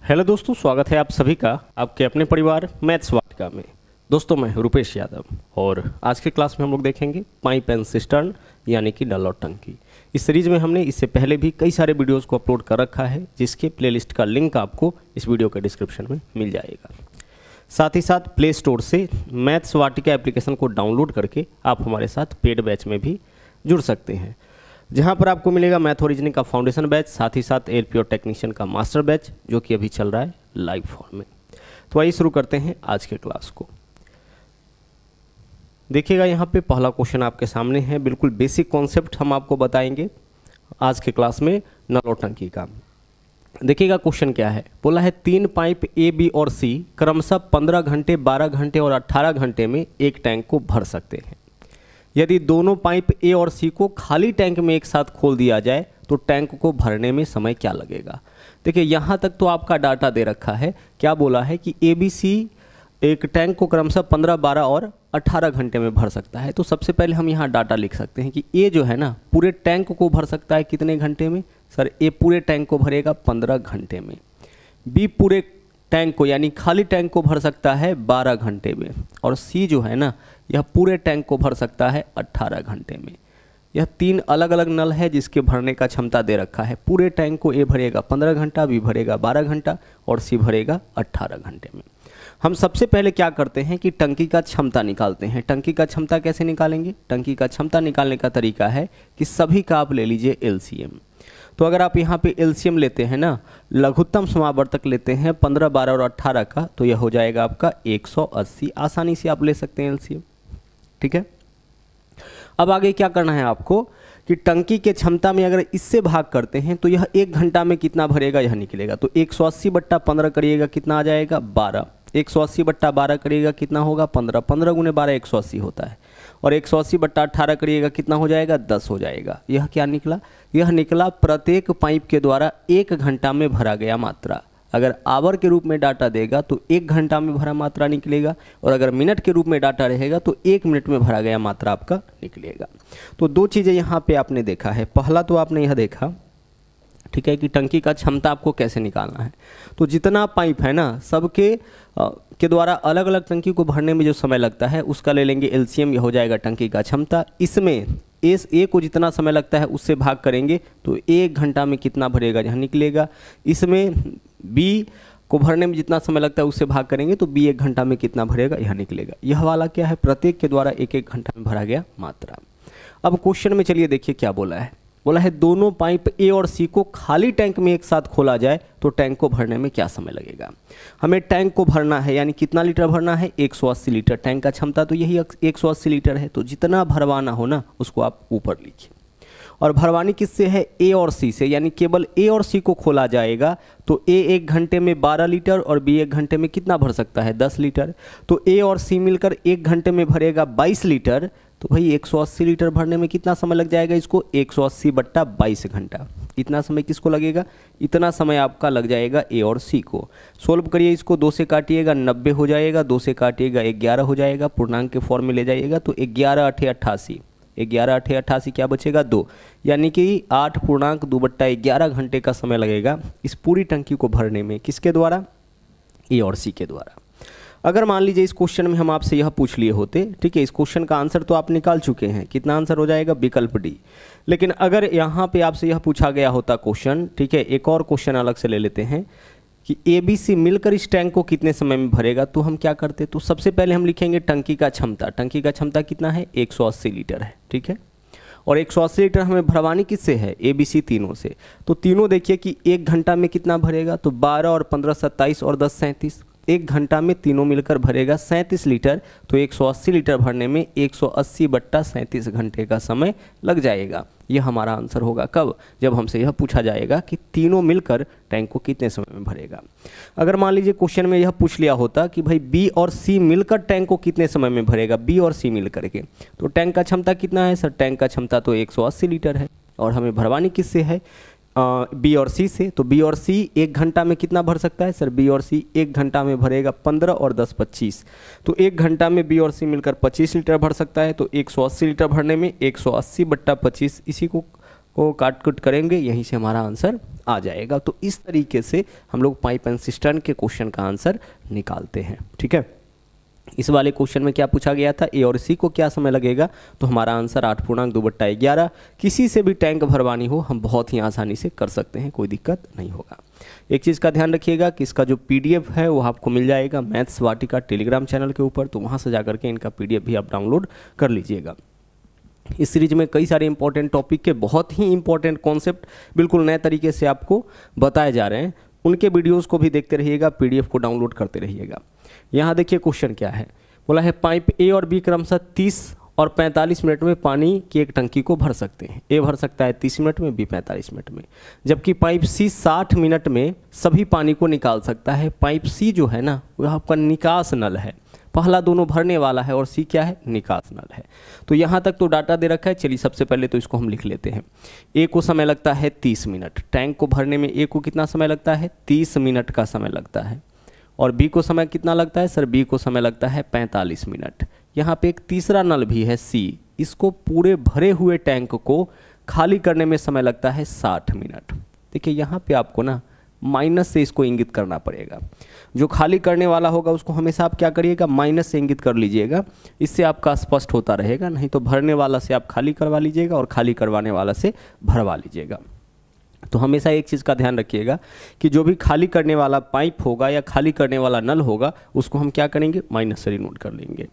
Hello दोस्तों, स्वागत है आप सभी का आपके अपने परिवार मैथ्स वाटिका में। दोस्तों मैं रुपेश यादव और आज के क्लास में हम लोग देखेंगे पाइप एंड सिस्टर्न यानी कि नल और टंकी। इस सीरीज में हमने इससे पहले भी कई सारे वीडियोस को अपलोड कर रखा है, जिसके प्लेलिस्ट का लिंक आपको इस वीडियो के डिस्क्रिप्शन में मिल जाएगा। साथ ही साथ प्ले स्टोर से मैथ्स वाटिका एप्लीकेशन को डाउनलोड करके आप हमारे साथ पेड बैच में भी जुड़ सकते हैं, जहां पर आपको मिलेगा मैथ और रीजनिंग का फाउंडेशन बैच, साथ ही साथ एलपी और टेक्नीशियन का मास्टर बैच, जो कि अभी चल रहा है लाइव फॉर्म में। तो आइए शुरू करते हैं आज के क्लास को। देखिएगा यहाँ पे पहला क्वेश्चन आपके सामने है। बिल्कुल बेसिक कॉन्सेप्ट हम आपको बताएंगे आज के क्लास में नल और टंकी का। देखिएगा क्वेश्चन क्या है। बोला है 3 पाइप ए बी और सी क्रमशः 15 घंटे, 12 घंटे और 18 घंटे में एक टैंक को भर सकते हैं। यदि दोनों पाइप ए और सी को खाली टैंक में एक साथ खोल दिया जाए तो टैंक को भरने में समय क्या लगेगा। देखिए यहाँ तक तो आपका डाटा दे रखा है। क्या बोला है कि ए बी सी एक टैंक को क्रमशः 15, 12 और 18 घंटे में भर सकता है। तो सबसे पहले हम यहाँ डाटा लिख सकते हैं कि ए जो है ना पूरे टैंक को भर सकता है कितने घंटे में। सर ए पूरे टैंक को भरेगा 15 घंटे में। बी पूरे टैंक को यानी खाली टैंक को भर सकता है 12 घंटे में। और सी जो है ना यह पूरे टैंक को भर सकता है 18 घंटे में। यह 3 अलग अलग नल है जिसके भरने का क्षमता दे रखा है। पूरे टैंक को ए भरेगा 15 घंटा, बी भरेगा 12 घंटा और सी भरेगा 18 घंटे में। हम सबसे पहले क्या करते हैं कि टंकी का क्षमता निकालते हैं। टंकी का क्षमता कैसे निकालेंगे? टंकी का क्षमता निकालने का तरीका है कि सभी का आप ले लीजिए एलसीएम। तो अगर आप यहाँ पे एलसीएम लेते हैं ना, लघुत्तम समावर्तक लेते हैं 15, 12 और 18 का, तो यह हो जाएगा आपका 180। आसानी से आप ले सकते हैं एलसीएम। ठीक है, अब आगे क्या करना है आपको कि टंकी के क्षमता में अगर इससे भाग करते हैं तो यह 1 घंटा में कितना भरेगा यह निकलेगा। तो 180/15 करिएगा कितना आ जाएगा 12। 180/12 करिएगा कितना होगा 15। 15 गुने 12 180 होता है। और 180/18 करिएगा कितना हो जाएगा 10 हो जाएगा। यह क्या निकला? यह निकला प्रत्येक पाइप के द्वारा 1 घंटा में भरा गया मात्रा। अगर आवर के रूप में डाटा देगा तो 1 घंटा में भरा मात्रा निकलेगा, और अगर मिनट के रूप में डाटा रहेगा तो 1 मिनट में भरा गया मात्रा आपका निकलेगा। तो 2 चीज़ें यहाँ पे आपने देखा है। पहला तो आपने यह देखा, ठीक है, कि टंकी का क्षमता आपको कैसे निकालना है। तो जितना पाइप है ना सबके के द्वारा अलग अलग टंकी को भरने में जो समय लगता है उसका ले लेंगे एलसीएम। यह हो जाएगा टंकी का क्षमता। इसमें ए को जितना समय लगता है उससे भाग करेंगे तो 1 घंटा में कितना भरेगा यहाँ निकलेगा। इसमें बी को भरने में जितना समय लगता है उससे भाग करेंगे तो बी 1 घंटा में कितना भरेगा यहाँ निकलेगा। यह वाला क्या है? प्रत्येक के द्वारा 1-1 घंटा में भरा गया मात्रा। अब क्वेश्चन में चलिए देखिए क्या बोला है। बोला है दोनों पाइप ए और सी को खाली टैंक में एक साथ खोला जाए तो टैंक को भरने में क्या समय लगेगा। हमें टैंक को भरना है, यानी कितना लीटर भरना है 180 लीटर। टैंक का क्षमता तो यही 180 लीटर है। तो जितना भरवाना हो ना उसको आप ऊपर लिखिए। और भरवानी किससे है? ए और सी से, यानी केवल ए और सी को खोला जाएगा तो ए 1 घंटे में 12 लीटर और बी 1 घंटे में कितना भर सकता है 10 लीटर। तो ए और सी मिलकर 1 घंटे में भरेगा 22 लीटर। तो भाई 180 लीटर भरने में कितना समय लग जाएगा इसको? 180/22 घंटा। इतना समय किसको लगेगा? इतना समय आपका लग जाएगा ए और सी को। सोल्व करिए इसको, 2 से काटिएगा 90 हो जाएगा, 2 से काटिएगा 11 हो जाएगा, पूर्णांक के फॉर्म में ले जाइएगा तो 11 8 88। 11 8 88 क्या बचेगा 2, यानी कि 8.2/11 घंटे का समय लगेगा इस पूरी टंकी को भरने में। किसके द्वारा? ए और सी के द्वारा। अगर मान लीजिए इस क्वेश्चन में हम आपसे यह पूछ लिए होते, ठीक है, इस क्वेश्चन का आंसर तो आप निकाल चुके हैं, कितना आंसर हो जाएगा? विकल्प डी। लेकिन अगर यहाँ पे आपसे यह पूछा गया होता क्वेश्चन, ठीक है, एक और क्वेश्चन अलग से ले लेते हैं कि ए बी सी मिलकर इस टैंक को कितने समय में भरेगा, तो हम क्या करते? तो सबसे पहले हम लिखेंगे टंकी का क्षमता। टंकी का क्षमता कितना है? 180 लीटर है, ठीक है। और 180 लीटर हमें भरवानी किससे है? ए बी सी तीनों से। तो तीनों देखिए कि 1 घंटा में कितना भरेगा, तो 12 और 15 27 और 10 37। 1 घंटा में तीनों मिलकर भरेगा 37 लीटर। तो 180 लीटर भरने में 180/37 घंटे का समय लग जाएगा। यह हमारा आंसर होगा। कब? जब हमसे यह पूछा जाएगा कि तीनों मिलकर टैंक को कितने समय में भरेगा। अगर मान लीजिए क्वेश्चन में यह पूछ लिया होता कि भाई बी और सी मिलकर टैंक को कितने समय में भरेगा, बी और सी मिलकर के, तो टैंक का क्षमता कितना है? सर टैंक का क्षमता तो 180 लीटर है। और हमें भरवानी किससे है? बी और सी से। तो बी और सी 1 घंटा में कितना भर सकता है? सर बी और सी 1 घंटा में भरेगा 15 और 10 25। तो 1 घंटा में बी और सी मिलकर 25 लीटर भर सकता है। तो 180 लीटर भरने में 180/25, इसी को को काट कुट करेंगे, यहीं से हमारा आंसर आ जाएगा। तो इस तरीके से हम लोग पाइप एंड सिस्टर्न के क्वेश्चन का आंसर निकालते हैं। ठीक है, इस वाले क्वेश्चन में क्या पूछा गया था, ए और सी को क्या समय लगेगा, तो हमारा आंसर 8.2/11। किसी से भी टैंक भरवानी हो हम बहुत ही आसानी से कर सकते हैं, कोई दिक्कत नहीं होगा। एक चीज़ का ध्यान रखिएगा कि इसका जो PDF है वो आपको मिल जाएगा मैथ्स वाटिका टेलीग्राम चैनल के ऊपर, तो वहाँ से जा करके इनका PDF भी आप डाउनलोड कर लीजिएगा। इस सीरीज में कई सारे इंपॉर्टेंट टॉपिक के बहुत ही इंपॉर्टेंट कॉन्सेप्ट बिल्कुल नए तरीके से आपको बताए जा रहे हैं, उनके वीडियोज़ को भी देखते रहिएगा, PDF को डाउनलोड करते रहिएगा। यहाँ देखिए क्वेश्चन क्या है, बोला है पाइप ए और बी क्रमशः 30 और 45 मिनट में पानी की एक टंकी को भर सकते हैं। ए भर सकता है 30 मिनट में, बी 45 मिनट में, जबकि पाइप सी 60 मिनट में सभी पानी को निकाल सकता है। पाइप सी जो है ना वह आपका निकास नल है, पहला दोनों भरने वाला है और सी क्या है, निकास नल है। तो यहाँ तक तो डाटा दे रखा है। चलिए सबसे पहले तो इसको हम लिख लेते हैं। ए को समय लगता है 30 मिनट, टैंक को भरने में ए को कितना समय लगता है, 30 मिनट का समय लगता है। और बी को समय कितना लगता है सर, बी को समय लगता है 45 मिनट। यहाँ पे एक तीसरा नल भी है सी, इसको पूरे भरे हुए टैंक को खाली करने में समय लगता है 60 मिनट। देखिए यहाँ पे आपको ना माइनस से इसको इंगित करना पड़ेगा। जो खाली करने वाला होगा उसको हमेशा आप क्या करिएगा, माइनस से इंगित कर लीजिएगा, इससे आपका स्पष्ट होता रहेगा। नहीं तो भरने वाला से आप खाली करवा लीजिएगा और खाली करवाने वाला से भरवा लीजिएगा। तो हमेशा एक चीज़ का ध्यान रखिएगा कि जो भी खाली करने वाला पाइप होगा या खाली करने वाला नल होगा उसको हम क्या करेंगे, माइनस से डिनोट कर लेंगे।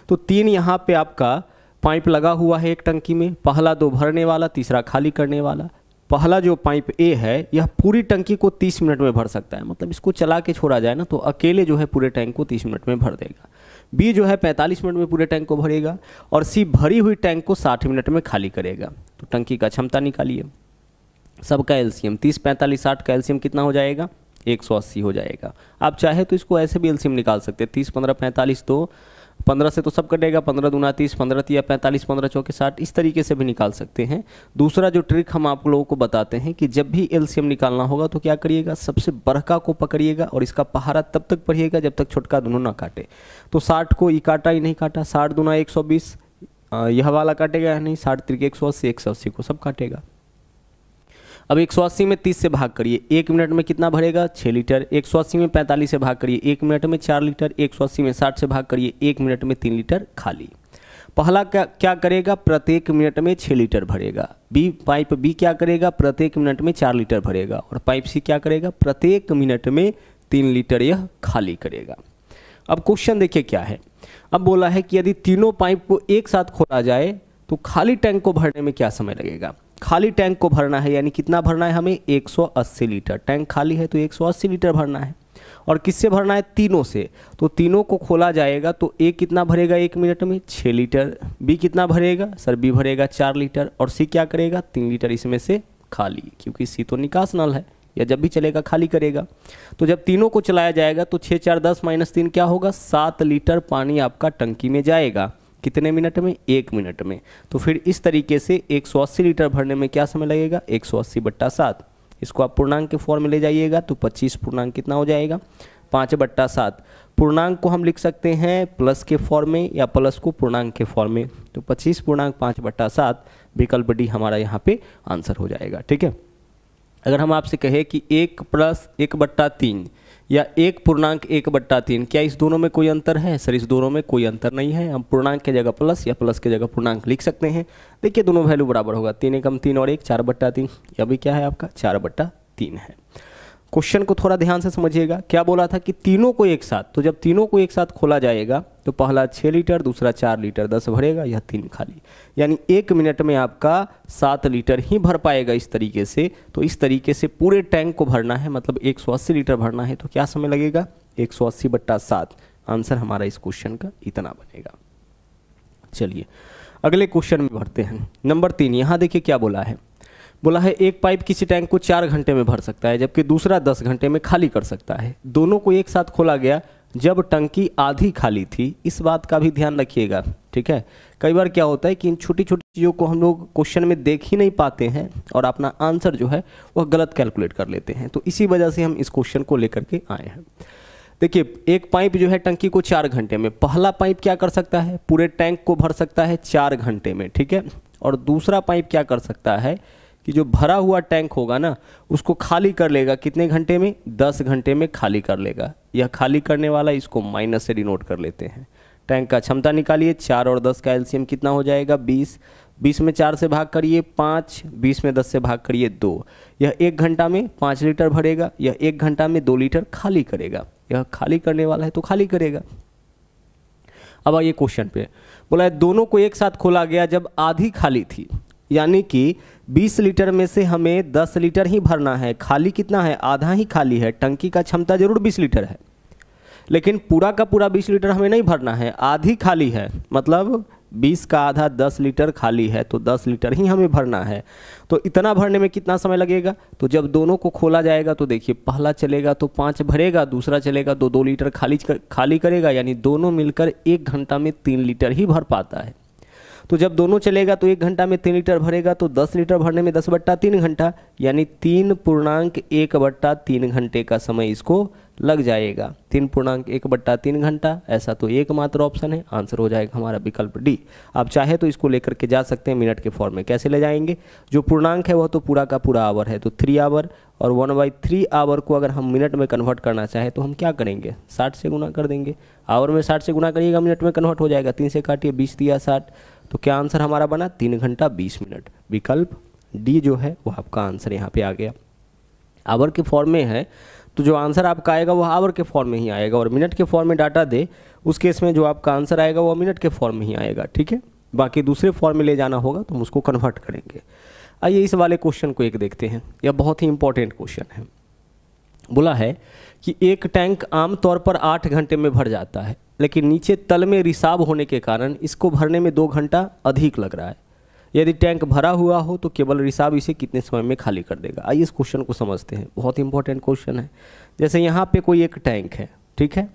तो 3 यहाँ पे आपका पाइप लगा हुआ है एक टंकी में, पहला 2 भरने वाला, तीसरा खाली करने वाला। पहला जो पाइप ए है यह पूरी टंकी को 30 मिनट में भर सकता है, मतलब इसको चला के छोड़ा जाए ना तो अकेले जो है पूरे टैंक को 30 मिनट में भर देगा। बी जो है 45 मिनट में पूरे टैंक को भरेगा और सी भरी हुई टैंक को 60 मिनट में खाली करेगा। तो टंकी का क्षमता निकालिए, सबका एलसीएम 30, 45, 60 का एलसीएम कितना हो जाएगा, 180 हो जाएगा। आप चाहे तो इसको ऐसे भी एलसीएम निकाल सकते हैं, 30, 15, 45, तो 15 से तो सब कटेगा, 15 दूना 30, 15 तिया 45, 15 चौके 60, इस तरीके से भी निकाल सकते हैं। दूसरा जो ट्रिक हम आप लोगों को बताते हैं कि जब भी एलसीएम निकालना होगा तो क्या करिएगा, सबसे बड़का को पकड़िएगा और इसका पहाड़ा तब तक पढ़िएगा जब तक छोटका दोनों ना काटे। तो 60 को ई काटा ही नहीं काटा, 60 दूना 120, यह वाला काटेगा या नहीं, 60 त्रिक 180, 180 को सब काटेगा। अब 180 में 30 से भाग करिए, 1 मिनट में कितना भरेगा, 6 लीटर। 180 में 45 से भाग करिए, 1 मिनट में 4 लीटर। 180 में 60 से भाग करिए, 1 मिनट में 3 लीटर खाली। पहला क्या करेगा, प्रत्येक मिनट में 6 लीटर भरेगा। पाइप बी क्या करेगा, प्रत्येक मिनट में 4 लीटर भरेगा। और पाइप सी क्या करेगा, प्रत्येक मिनट में 3 लीटर यह खाली करेगा। अब क्वेश्चन देखिए क्या है, अब बोला है कि यदि तीनों पाइप को एक साथ खोला जाए तो खाली टैंक को भरने में क्या समय लगेगा। खाली टैंक को भरना है यानी कितना भरना है हमें, 180 लीटर। टैंक खाली है तो 180 लीटर भरना है। और किससे भरना है, तीनों से। तो तीनों को खोला जाएगा तो ए कितना भरेगा 1 मिनट में, 6 लीटर। बी कितना भरेगा सर, बी भरेगा 4 लीटर। और सी क्या करेगा, 3 लीटर इसमें से खाली, क्योंकि सी तो निकास नल है, या जब भी चलेगा खाली करेगा। तो जब तीनों को चलाया जाएगा तो 6, 4, 10 - 3 क्या होगा, 7 लीटर पानी आपका टंकी में जाएगा। कितने मिनट में, 1 मिनट में। तो फिर इस तरीके से 180 लीटर भरने में क्या समय लगेगा, 180/7। इसको आप पूर्णांक के फॉर्म में ले जाइएगा तो 25 पूर्णांक कितना हो जाएगा, 5/7। पूर्णांक को हम लिख सकते हैं प्लस के फॉर्म में या प्लस को पूर्णांक के फॉर्म में। तो 25 पूर्णांक 5/7 विकल्प डी हमारा यहाँ पे आंसर हो जाएगा। ठीक है, अगर हम आपसे कहें कि 1 + 1/3 या 1 पूर्णांक 1/3, क्या इस दोनों में कोई अंतर है सर, इस दोनों में कोई अंतर नहीं है। हम पूर्णांक के जगह प्लस या प्लस के जगह पूर्णांक लिख सकते हैं। देखिए दोनों वैल्यू बराबर होगा, 3 एकम 3 और 1 4/3। यह भी क्या है आपका 4/3 है। क्वेश्चन को थोड़ा ध्यान से समझिएगा, क्या बोला था कि तीनों को एक साथ, तो जब तीनों को एक साथ खोला जाएगा तो पहला 6 लीटर, दूसरा 4 लीटर, 10 भरेगा, यह 3 खाली, यानी 1 मिनट में आपका 7 लीटर ही भर पाएगा इस तरीके से। तो इस तरीके से पूरे टैंक को भरना है, मतलब 180 लीटर भरना है, तो क्या समय लगेगा, 180/7। आंसर हमारा इस क्वेश्चन का इतना बनेगा। चलिए अगले क्वेश्चन में भरते हैं। नंबर 3, यहाँ देखिए क्या बोला है, बोला है एक पाइप किसी टैंक को 4 घंटे में भर सकता है जबकि दूसरा 10 घंटे में खाली कर सकता है। दोनों को एक साथ खोला गया जब टंकी आधी खाली थी। इस बात का भी ध्यान रखिएगा, ठीक है। कई बार क्या होता है कि इन छोटी छोटी चीज़ों को हम लोग क्वेश्चन में देख ही नहीं पाते हैं और अपना आंसर जो है वह गलत कैलकुलेट कर लेते हैं। तो इसी वजह से हम इस क्वेश्चन को लेकर के आए हैं। देखिए एक पाइप जो है टंकी को 4 घंटे में, पहला पाइप क्या कर सकता है, पूरे टैंक को भर सकता है 4 घंटे में, ठीक है। और दूसरा पाइप क्या कर सकता है कि जो भरा हुआ टैंक होगा ना उसको खाली कर लेगा कितने घंटे में, 10 घंटे में खाली कर लेगा। यह खाली करने वाला इसको माइनस से डिनोट कर लेते हैं। टैंक का क्षमता निकालिए, 4 और 10 का एलसीएम कितना हो जाएगा 20, 20 में 4 से भाग करिए 5, 20 में 10 से भाग करिए 2। यह 1 घंटा में 5 लीटर भरेगा, यह 1 घंटा में 2 लीटर खाली करेगा। यह खाली करने वाला है तो खाली करेगा। अब आइए क्वेश्चन पे, बोला है दोनों को एक साथ खोला गया जब आधी खाली थी, यानी कि 20 लीटर में से हमें 10 लीटर ही भरना है, खाली कितना है, आधा ही खाली है। टंकी का क्षमता जरूर 20 लीटर है, लेकिन पूरा का पूरा 20 लीटर हमें नहीं भरना है, आधी खाली है, मतलब 20 का आधा 10 लीटर खाली है, तो 10 लीटर ही हमें भरना है। तो इतना भरने में कितना समय लगेगा, तो जब दोनों को खोला जाएगा तो देखिए पहला चलेगा तो 5 भरेगा, दूसरा चलेगा तो 2 लीटर खाली करेगा, यानी दोनों मिलकर 1 घंटा में 3 लीटर ही भर पाता है। तो जब दोनों चलेगा तो 1 घंटा में 3 लीटर भरेगा, तो 10 लीटर भरने में 10/3 घंटा, यानी 3.1/3 घंटे का समय इसको लग जाएगा। 3.1/3 घंटा, ऐसा तो एकमात्र ऑप्शन है, आंसर हो जाएगा हमारा विकल्प डी। आप चाहे तो इसको लेकर के जा सकते हैं मिनट के फॉर्म में। कैसे ले जाएंगे, जो पूर्णांक है वह तो पूरा का पूरा आवर है, तो 3 आवर, और 1/3 आवर को अगर हम मिनट में कन्वर्ट करना चाहे तो हम क्या करेंगे, 60 से गुना कर देंगे। आवर में 60 से गुना करिएगा, मिनट में कन्वर्ट हो जाएगा। 3 से काटिए, 20 दिया 60, तो क्या आंसर हमारा बना, 3 घंटा 20 मिनट। विकल्प डी जो है वो आपका आंसर यहाँ पे आ गया। आवर के फॉर्म में है तो जो आंसर आपका आएगा वो आवर के फॉर्म में ही आएगा, और मिनट के फॉर्म में डाटा दे उस केस में जो आपका आंसर आएगा वो मिनट के फॉर्म में ही आएगा। ठीक है, बाकी दूसरे फॉर्म में ले जाना होगा तो हम उसको कन्वर्ट करेंगे। आइए इस वाले क्वेश्चन को एक देखते हैं, यह बहुत ही इंपॉर्टेंट क्वेश्चन है। बोला है कि एक टैंक आमतौर पर 8 घंटे में भर जाता है, लेकिन नीचे तल में रिसाव होने के कारण इसको भरने में 2 घंटा अधिक लग रहा है। यदि टैंक भरा हुआ हो तो केवल रिसाव इसे कितने समय में खाली कर देगा। आइए इस क्वेश्चन को समझते हैं, बहुत इंपॉर्टेंट क्वेश्चन है। जैसे यहाँ पे कोई एक टैंक है, ठीक है,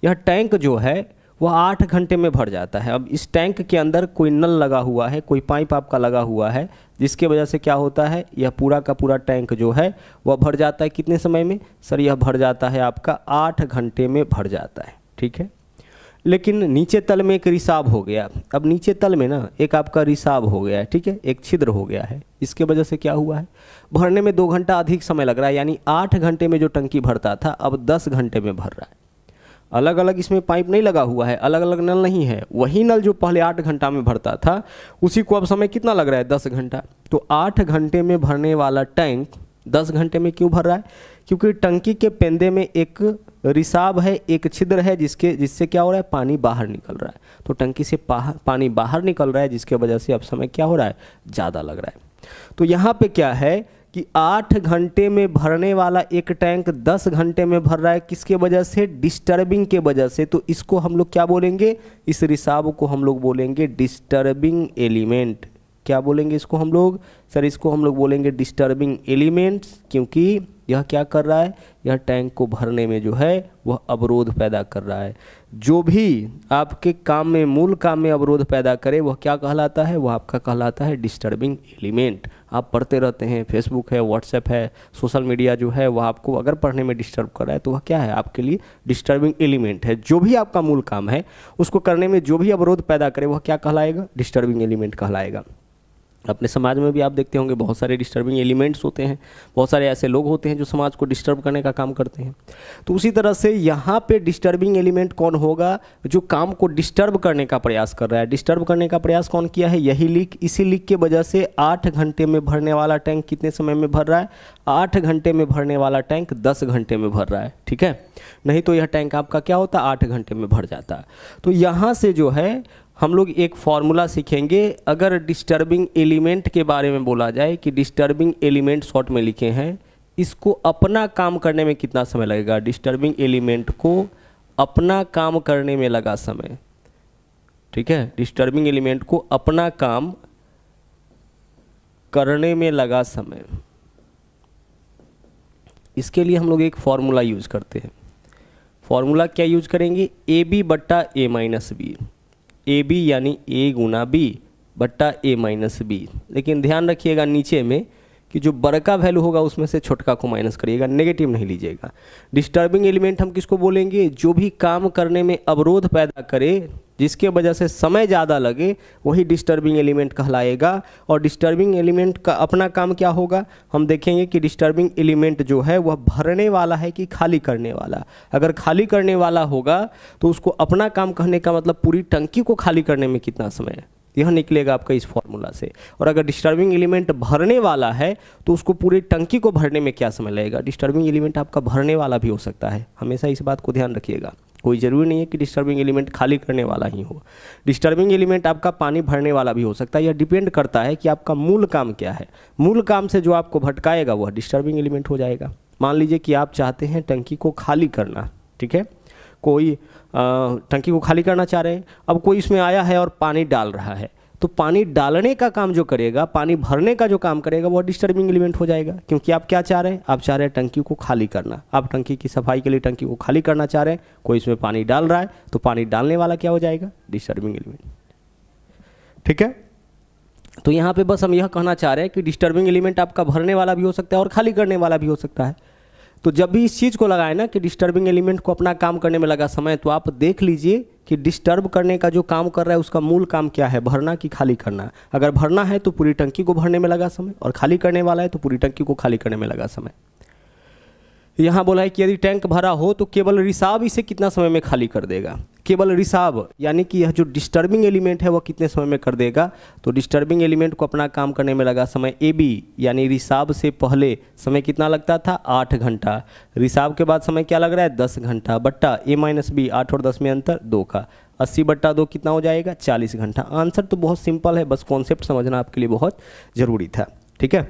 यह टैंक जो है वह 8 घंटे में भर जाता है। अब इस टैंक के अंदर कोई नल लगा हुआ है, कोई पाइप आपका लगा हुआ है, जिसके वजह से क्या होता है, यह पूरा का पूरा टैंक जो है वह भर जाता है कितने समय में, सर यह भर जाता है आपका 8 घंटे में भर जाता है। ठीक है, लेकिन नीचे तल में एक रिसाव हो गया। अब नीचे तल में ना एक आपका रिसाव हो गया है, ठीक है, एक छिद्र हो गया है, इसके वजह से क्या हुआ है, भरने में 2 घंटा अधिक समय लग रहा है। यानी 8 घंटे में जो टंकी भरता था अब 10 घंटे में भर रहा है। अलग अलग इसमें पाइप नहीं लगा हुआ है, अलग अलग नल नहीं है, वही नल जो पहले 8 घंटा में भरता था उसी को अब समय कितना लग रहा है, 10 घंटा। तो 8 घंटे में भरने वाला टैंक 10 घंटे में क्यों भर रहा है, क्योंकि टंकी के पेंदे में एक रिसाव है, एक छिद्र है, जिससे क्या हो रहा है, पानी बाहर निकल रहा है। तो टंकी से पानी बाहर निकल रहा है, जिसके वजह से अब समय क्या हो रहा है, ज़्यादा लग रहा है। तो यहाँ पे क्या है कि 8 घंटे में भरने वाला एक टैंक 10 घंटे में भर रहा है, किसके वजह से, डिस्टर्बिंग के वजह से। तो इसको हम लोग क्या बोलेंगे, इस रिसाव को हम लोग बोलेंगे डिस्टर्बिंग एलिमेंट। क्या बोलेंगे इसको हम लोग, सर इसको हम लोग बोलेंगे डिस्टर्बिंग एलिमेंट्स, क्योंकि यह क्या कर रहा है, यह टैंक को भरने में जो है वह अवरोध पैदा कर रहा है। जो भी आपके काम में, मूल काम में अवरोध पैदा करे वह क्या कहलाता है, वह आपका कहलाता है डिस्टर्बिंग एलिमेंट। आप पढ़ते रहते हैं, फेसबुक है, व्हाट्सएप है, सोशल मीडिया जो है वह आपको अगर पढ़ने में डिस्टर्ब कर रहा है तो वह क्या है, आपके लिए डिस्टर्बिंग एलिमेंट है। जो भी आपका मूल काम है उसको करने में जो भी अवरोध पैदा करे वह क्या कहलाएगा, डिस्टर्बिंग एलिमेंट कहलाएगा। अपने समाज में भी आप देखते होंगे बहुत सारे डिस्टर्बिंग एलिमेंट्स होते हैं, बहुत सारे ऐसे लोग होते हैं जो समाज को डिस्टर्ब करने का काम करते हैं। तो उसी तरह से यहाँ पे डिस्टर्बिंग एलिमेंट कौन होगा, जो काम को डिस्टर्ब करने का प्रयास कर रहा है। डिस्टर्ब करने का प्रयास कौन किया है, यही लीक। इसी लीक के वजह से 8 घंटे में भरने वाला टैंक कितने समय में भर रहा है, 8 घंटे में भरने वाला टैंक 10 घंटे में भर रहा है। ठीक है, नहीं तो यह टैंक आपका क्या होता, 8 घंटे में भर जाता। तो यहाँ से जो है हम लोग एक फॉर्मूला सीखेंगे। अगर डिस्टर्बिंग एलिमेंट के बारे में बोला जाए कि डिस्टर्बिंग एलिमेंट शॉर्ट में लिखे हैं, इसको अपना काम करने में कितना समय लगेगा, डिस्टर्बिंग एलिमेंट को अपना काम करने में लगा समय। ठीक है, डिस्टर्बिंग एलिमेंट को अपना काम करने में लगा समय, इसके लिए हम लोग एक फॉर्मूला यूज करते हैं। फॉर्मूला क्या यूज करेंगे, ए बी बट्टा ए माइनस बी। ए बी यानी ए गुना बी बट्टा ए माइनस बी। लेकिन ध्यान रखिएगा नीचे में कि जो बड़ा वैल्यू होगा उसमें से छोटका को माइनस करिएगा, नेगेटिव नहीं लीजिएगा। डिस्टर्बिंग एलिमेंट हम किसको बोलेंगे, जो भी काम करने में अवरोध पैदा करे, जिसके वजह से समय ज़्यादा लगे वही डिस्टर्बिंग एलिमेंट कहलाएगा। और डिस्टर्बिंग एलिमेंट का अपना काम क्या होगा, हम देखेंगे कि डिस्टर्बिंग एलिमेंट जो है वह भरने वाला है कि खाली करने वाला। अगर खाली करने वाला होगा तो उसको अपना काम कहने का मतलब पूरी टंकी को खाली करने में कितना समय है, यह निकलेगा आपका इस फॉर्मूला से। और अगर डिस्टर्बिंग एलिमेंट भरने वाला है तो उसको पूरी टंकी को भरने में क्या समय लगेगा। डिस्टर्बिंग एलिमेंट आपका भरने वाला भी हो सकता है, हमेशा इस बात को ध्यान रखिएगा। कोई ज़रूरी नहीं है कि डिस्टर्बिंग एलिमेंट खाली करने वाला ही हो। डिस्टर्बिंग एलिमेंट आपका पानी भरने वाला भी हो सकता है। यह डिपेंड करता है कि आपका मूल काम क्या है। मूल काम से जो आपको भटकाएगा वह डिस्टर्बिंग एलिमेंट हो जाएगा। मान लीजिए कि आप चाहते हैं टंकी को खाली करना, ठीक है, कोई टंकी को खाली करना चाह रहे हैं। अब कोई इसमें आया है और पानी डाल रहा है, तो पानी डालने का काम जो करेगा, पानी भरने का जो काम करेगा वो डिस्टर्बिंग एलिमेंट हो जाएगा। क्योंकि आप क्या चाह रहे हैं, आप चाह रहे हैं टंकी को खाली करना। आप टंकी की सफाई के लिए टंकी को खाली करना चाह रहे हैं, कोई इसमें पानी डाल रहा है, तो पानी डालने वाला क्या हो जाएगा, डिस्टर्बिंग एलिमेंट। ठीक है, तो यहाँ पे बस हम यह कहना चाह रहे हैं कि डिस्टर्बिंग एलिमेंट आपका भरने वाला भी हो सकता है और खाली करने वाला भी हो सकता है। तो जब भी इस चीज़ को लगाए ना कि डिस्टर्बिंग एलिमेंट को अपना काम करने में लगा समय, तो आप देख लीजिए कि डिस्टर्ब करने का जो काम कर रहा है उसका मूल काम क्या है, भरना कि खाली करना। अगर भरना है तो पूरी टंकी को भरने में लगा समय, और खाली करने वाला है तो पूरी टंकी को खाली करने में लगा समय। यहाँ बोला है कि यदि टैंक भरा हो तो केवल रिसाव इसे कितना समय में खाली कर देगा। केवल रिसाव यानी कि यह जो डिस्टर्बिंग एलिमेंट है वह कितने समय में कर देगा, तो डिस्टर्बिंग एलिमेंट को अपना काम करने में लगा समय ए बी यानी रिसाव से पहले समय कितना लगता था, 8 घंटा। रिसाव के बाद समय क्या लग रहा है, 10 घंटा, बट्टा ए माइनस बी, 8 और 10 में अंतर 2 का, 80/2 कितना हो जाएगा, 40 घंटा। आंसर तो बहुत सिंपल है, बस कॉन्सेप्ट समझना आपके लिए बहुत ज़रूरी था। ठीक है,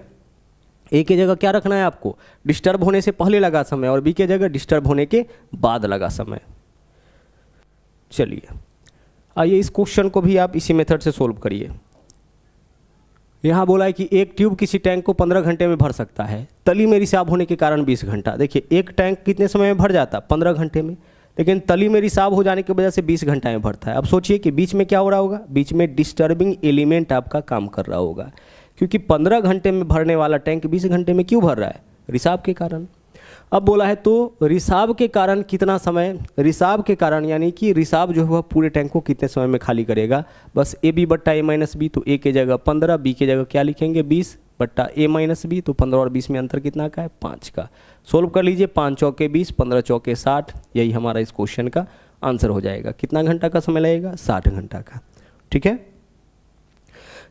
ए की जगह क्या रखना है आपको, डिस्टर्ब होने से पहले लगा समय, और बी की जगह डिस्टर्ब होने के बाद लगा समय। चलिए आइए इस क्वेश्चन को भी आप इसी मेथड से सोल्व करिए। यहाँ बोला है कि एक ट्यूब किसी टैंक को 15 घंटे में भर सकता है, तली में रिसाव होने के कारण 20 घंटा। देखिए एक टैंक कितने समय में भर जाता, 15 घंटे में, लेकिन तली में रिसाव हो जाने की वजह से 20 घंटा में भरता है। अब सोचिए कि बीच में क्या हो रहा होगा, बीच में डिस्टर्बिंग एलिमेंट आपका काम कर रहा होगा, क्योंकि 15 घंटे में भरने वाला टैंक 20 घंटे में क्यों भर रहा है, रिसाव के कारण। अब बोला है तो रिसाव के कारण कितना समय, रिसाव के कारण यानी कि रिसाव जो है वह पूरे टैंक को कितने समय में खाली करेगा। बस ए बी बट्टा ए माइनस बी, तो ए के जगह 15, बी के जगह क्या लिखेंगे 20 बट्टा ए माइनस बी, तो 15 और 20 में अंतर कितना का है, 5 का। सोल्व कर लीजिए, 5 चौके 20, 15 चौके 60, यही हमारा इस क्वेश्चन का आंसर हो जाएगा। कितना घंटा का समय लगेगा, 60 घंटा का। ठीक है,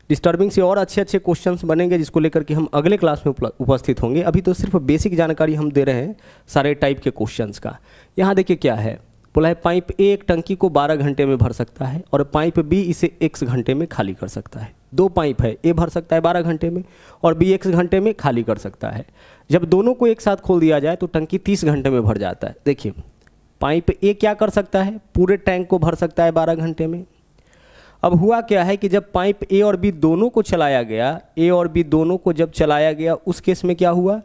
डिस्टर्बिंग से और अच्छे अच्छे क्वेश्चंस बनेंगे जिसको लेकर के हम अगले क्लास में उपस्थित होंगे। अभी तो सिर्फ बेसिक जानकारी हम दे रहे हैं सारे टाइप के क्वेश्चंस का। यहाँ देखिए क्या है, बोला है पाइप ए एक टंकी को 12 घंटे में भर सकता है और पाइप बी इसे x घंटे में खाली कर सकता है। दो पाइप है, ए भर सकता है 12 घंटे में और बी x घंटे में खाली कर सकता है। जब दोनों को एक साथ खोल दिया जाए तो टंकी 30 घंटे में भर जाता है। देखिए पाइप ए क्या कर सकता है, पूरे टैंक को भर सकता है 12 घंटे में। अब हुआ क्या है कि जब पाइप ए और बी दोनों को चलाया गया, ए और बी दोनों को जब चलाया गया उस केस में क्या हुआ,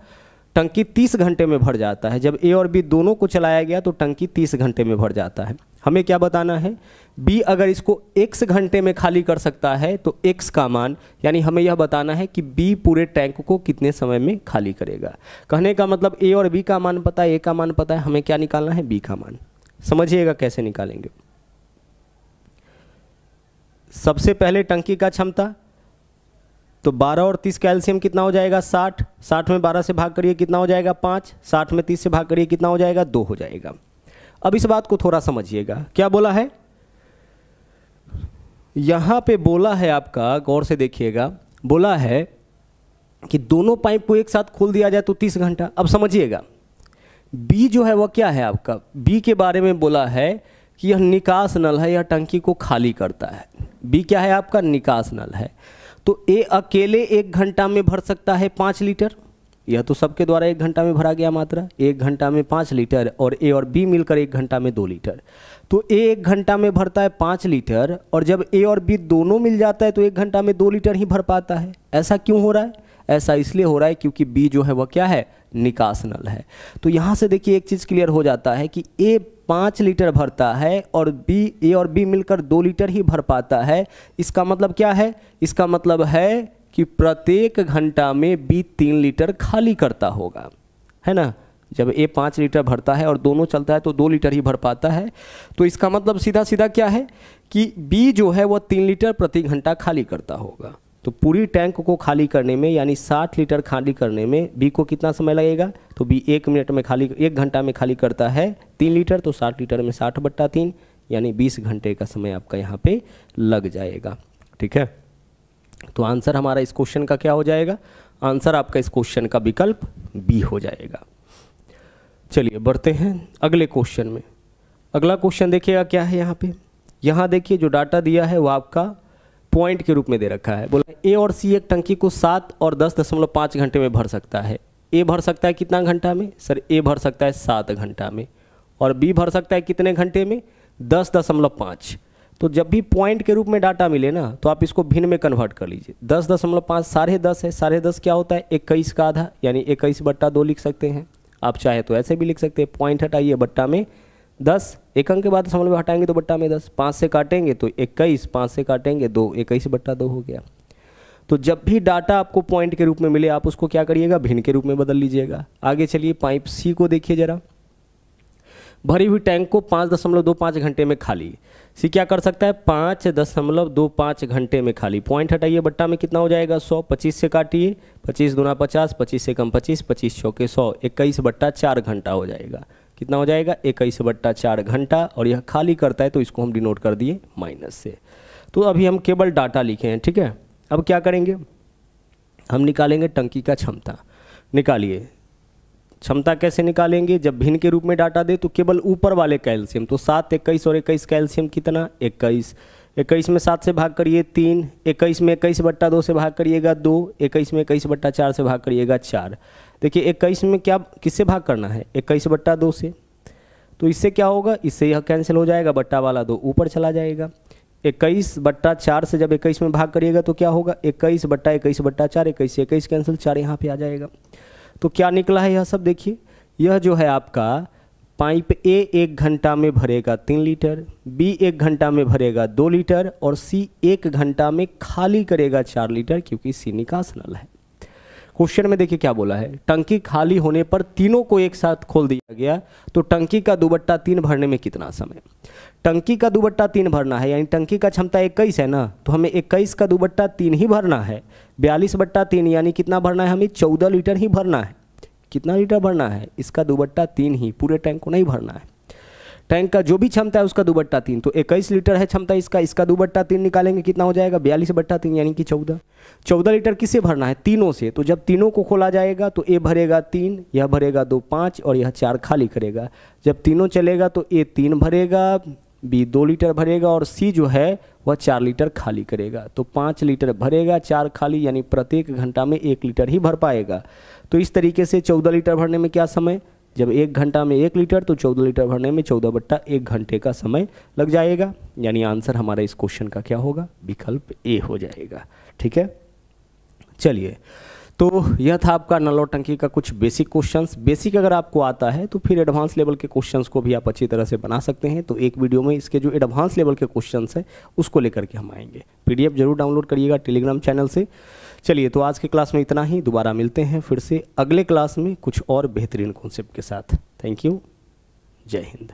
टंकी 30 घंटे में भर जाता है। जब ए और बी दोनों को चलाया गया तो टंकी 30 घंटे में भर जाता है। हमें क्या बताना है, बी अगर इसको x घंटे में खाली कर सकता है तो x का मान, यानी हमें यह बताना है कि बी पूरे टैंक को कितने समय में खाली करेगा। कहने का मतलब ए और बी का मान पता है, ए का मान पता है, हमें क्या निकालना है, बी का मान। समझिएगा कैसे निकालेंगे। सबसे पहले टंकी का क्षमता, तो 12 और 30 का एलसीएम कितना हो जाएगा 60, 60 में 12 से भाग करिए कितना हो जाएगा 5, 60 में 30 से भाग करिए कितना हो जाएगा 2 हो जाएगा। अब इस बात को थोड़ा समझिएगा, क्या बोला है यहाँ पे, बोला है आपका, गौर से देखिएगा, बोला है कि दोनों पाइप को एक साथ खोल दिया जाए तो 30 घंटा। अब समझिएगा बी जो है वह क्या है आपका, बी के बारे में बोला है कि यह निकास नल है, यह टंकी को खाली करता है। बी क्या है आपका, निकास नल है। तो ए अकेले 1 घंटा में भर सकता है 5 लीटर, यह तो सबके द्वारा 1 घंटा में भरा गया मात्रा, 1 घंटा में 5 लीटर, और ए और बी मिलकर 1 घंटा में 2 लीटर। तो ए 1 घंटा में भरता है 5 लीटर, और जब ए और बी दोनों मिल जाता है तो 1 घंटा में 2 लीटर ही भर पाता है। ऐसा क्यों हो रहा है, ऐसा इसलिए हो रहा है क्योंकि बी जो है वह क्या है, निकास नल है। तो यहाँ से देखिए एक चीज़ क्लियर हो जाता है कि ए 5 लीटर भरता है और बी, ए और बी मिलकर 2 लीटर ही भर पाता है। इसका मतलब क्या है, इसका मतलब है कि प्रत्येक घंटा में बी 3 लीटर खाली करता होगा, है ना। जब ए 5 लीटर भरता है और दोनों चलता है तो 2 लीटर ही भर पाता है। तो इसका मतलब सीधा सीधा क्या है कि बी जो है वह 3 लीटर प्रति घंटा खाली करता होगा। तो पूरी टैंक को खाली करने में यानी 60 लीटर खाली करने में बी को कितना समय लगेगा? तो बी 1 घंटा में खाली करता है 3 लीटर, तो 60 लीटर में 60/3 यानी 20 घंटे का समय आपका यहाँ पे लग जाएगा। ठीक है, तो आंसर हमारा इस क्वेश्चन का क्या हो जाएगा? आंसर आपका इस क्वेश्चन का विकल्प बी हो जाएगा। चलिए बढ़ते हैं अगले क्वेश्चन में। अगला क्वेश्चन देखिएगा क्या है यहाँ पे। यहाँ देखिए जो डाटा दिया है वो आपका पॉइंट के रूप में दे रखा है। बोला ए और सी एक टंकी को 7 और 10.5 घंटे में भर सकता है। ए भर सकता है कितना घंटा में? सर ए भर सकता है 7 घंटा में, और बी भर सकता है कितने घंटे में? 10.5। तो जब भी पॉइंट के रूप में डाटा मिले ना तो आप इसको भिन्न में कन्वर्ट कर लीजिए। 10.5 10.5 है, 10.5 क्या होता है? 21 का आधा, यानी 21/2 लिख सकते हैं। आप चाहे तो ऐसे भी लिख सकते हैं, पॉइंट हटाइए बट्टा में 10, एक अंक के बाद दशमलव हटाएंगे तो बट्टा में 10, 5 से काटेंगे तो 21, 5 से काटेंगे 2, 21/2 हो गया। तो जब भी डाटा आपको पॉइंट के रूप में मिले आप उसको क्या करिएगा? भिन्न के रूप में बदल लीजिएगा। आगे चलिए पाइप सी को देखिए जरा। भरी हुई टैंक को 5.25 घंटे में खाली। सी क्या कर सकता है? 5.25 घंटे में खाली। पॉइंट हटाइए बट्टा में कितना हो जाएगा? 100, 25 से काटिए, 25 दूना 50, 25 से कम 25, 25 चौके 100, 21/4 घंटा हो जाएगा। कितना हो जाएगा? 21/4 घंटा। और यह खाली करता है तो इसको हम डिनोट कर दिए माइनस से। तो अभी हम केवल डाटा लिखे हैं, ठीक है। अब क्या करेंगे? हम निकालेंगे टंकी का क्षमता। निकालिए क्षमता। कैसे निकालेंगे? जब भिन्न के रूप में डाटा दे तो केवल ऊपर वाले कैल्शियम, तो 7, 21 और 21 कैल्शियम कितना? 21। 21 में 7 से भाग करिए 3, 21 में 21/2 से भाग करिएगा 2, 21 में 21/4 से भाग करिएगा 4। देखिए 21 में क्या किससे भाग करना है? 21/2 से। तो इससे क्या होगा? इससे यह कैंसिल हो जाएगा, बट्टा वाला 2 ऊपर चला जाएगा। 21/4 से जब 21 में भाग करिएगा तो क्या होगा? 21/21/4, 21 से 21 कैंसिल, 4 यहाँ पे आ जाएगा। तो क्या निकला है यह सब? देखिए यह जो है आपका पाइप ए 1 घंटा में भरेगा 3 लीटर, बी 1 घंटा में भरेगा 2 लीटर, और सी 1 घंटा में खाली करेगा 4 लीटर, क्योंकि सी निकास नल है। क्वेश्चन में देखिए क्या बोला है, टंकी खाली होने पर तीनों को एक साथ खोल दिया गया तो टंकी का 2/3 भरने में कितना समय? टंकी का 2/3 भरना है, यानी टंकी का क्षमता 21 है ना, तो हमें 21 का 2/3 ही भरना है। 42/3 यानी कितना भरना है? हमें 14 लीटर ही भरना है। कितना लीटर भरना है? इसका 2/3 ही, पूरे टैंक को नहीं भरना है। टैंक का जो भी क्षमता है उसका 2/3, तो 21 लीटर है क्षमता इसका 2/3 निकालेंगे कितना हो जाएगा? 42/3 यानी कि 14। 14 लीटर किससे भरना है? तीनों से। तो जब तीनों को खोला जाएगा तो ए भरेगा 3, यह भरेगा 2 5 और यह 4 खाली करेगा। जब तीनों चलेगा तो ए 3 भरेगा, बी 2 लीटर भरेगा और सी जो है वह 4 लीटर खाली करेगा। तो 5 लीटर भरेगा, 4 खाली, यानी प्रत्येक घंटा में 1 लीटर ही भर पाएगा। तो इस तरीके से 14 लीटर भरने में क्या समय? जब 1 घंटा में 1 लीटर तो 14 लीटर भरने में 14/1 घंटे का समय लग जाएगा। यानी आंसर हमारा इस क्वेश्चन का क्या होगा? विकल्प ए हो जाएगा। ठीक है, चलिए तो यह था आपका नल और टंकी का कुछ बेसिक क्वेश्चंस। बेसिक अगर आपको आता है तो फिर एडवांस लेवल के क्वेश्चंस को भी आप अच्छी तरह से बना सकते हैं। तो एक वीडियो में इसके जो एडवांस लेवल के क्वेश्चंस है उसको लेकर के हम आएंगे। पीडीएफ जरूर डाउनलोड करिएगा टेलीग्राम चैनल से। चलिए तो आज की क्लास में इतना ही, दोबारा मिलते हैं फिर से अगले क्लास में कुछ और बेहतरीन कॉन्सेप्ट के साथ। थैंक यू, जय हिंद।